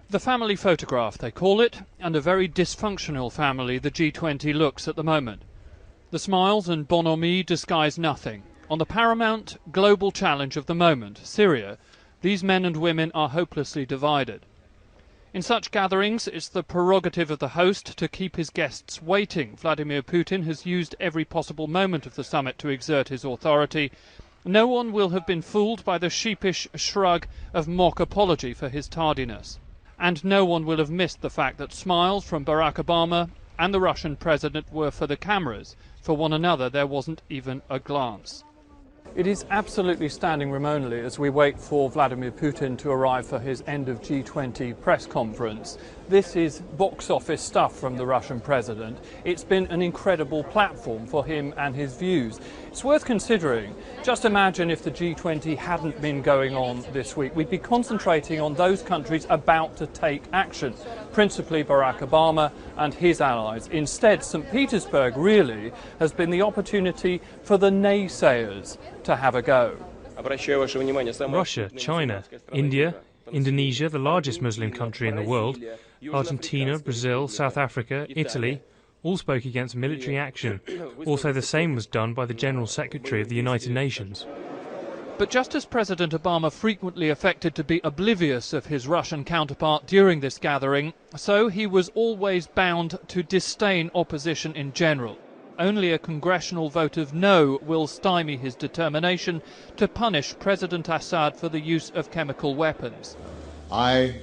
The family photograph, they call it, and a very dysfunctional family the G20 looks at the moment. The smiles and bonhomie disguise nothing. On the paramount global challenge of the moment, Syria, these men and women are hopelessly divided. In such gatherings, it's the prerogative of the host to keep his guests waiting. Vladimir Putin has used every possible moment of the summit to exert his authority. No one will have been fooled by the sheepish shrug of mock apology for his tardiness. And no one will have missed the fact that smiles from Barack Obama and the Russian president were for the cameras. For one another, there wasn't even a glance. It is absolutely standing room only as we wait for Vladimir Putin to arrive for his end of G20 press conference. This is box office stuff from the Russian president. It's been an incredible platform for him and his views. It's worth considering. Just imagine if the G20 hadn't been going on this week. We'd be concentrating on those countries about to take action, principally Barack Obama and his allies. Instead, St. Petersburg really has been the opportunity for the naysayers to have a go. Russia, China, India, Indonesia, the largest Muslim country in the world, Argentina, Brazil, South Africa, Italy, all spoke against military action. Also, the same was done by the General Secretary of the United Nations. But just as President Obama frequently affected to be oblivious of his Russian counterpart during this gathering, so he was always bound to disdain opposition in general. Only a congressional vote of no will stymie his determination to punish President Assad for the use of chemical weapons. I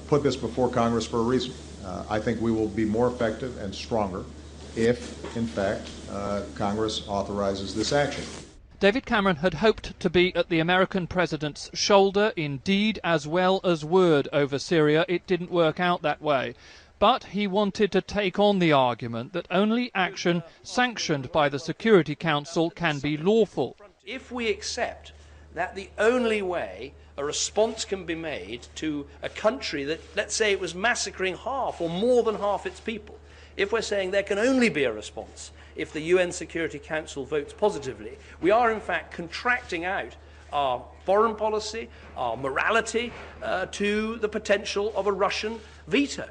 put this before Congress for a reason. I think we will be more effective and stronger if, in fact, Congress authorizes this action. David Cameron had hoped to be at the American president's shoulder in deed as well as word over Syria. It didn't work out that way. But he wanted to take on the argument that only action sanctioned by the Security Council can be lawful. If we accept that the only way a response can be made to a country that, let's say, it was massacring half or more than half its people, if we're saying there can only be a response if the UN Security Council votes positively, we are in fact contracting out our foreign policy, our morality, to the potential of a Russian veto.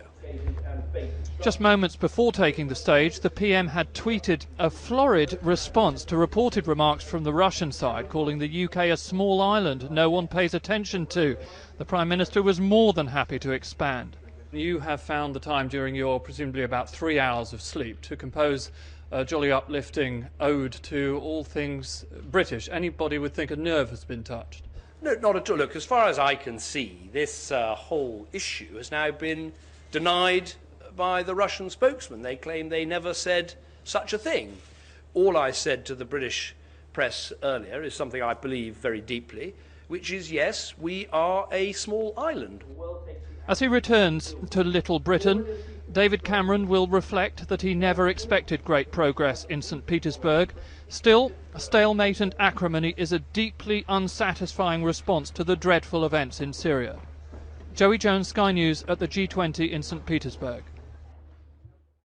Just moments before taking the stage, the PM had tweeted a florid response to reported remarks from the Russian side, calling the UK a small island no one pays attention to. The Prime Minister was more than happy to expand. You have found the time during your presumably about 3 hours of sleep to compose a jolly uplifting ode to all things British. Anybody would think a nerve has been touched. No, not at all. Look, as far as I can see, this whole issue has now been denied by the Russian spokesman. They claim they never said such a thing. All I said to the British press earlier is something I believe very deeply, which is, yes, we are a small island. As he returns to Little Britain, David Cameron will reflect that he never expected great progress in St. Petersburg. Still, stalemate and acrimony is a deeply unsatisfying response to the dreadful events in Syria. Joey Jones, Sky News at the G20 in St. Petersburg.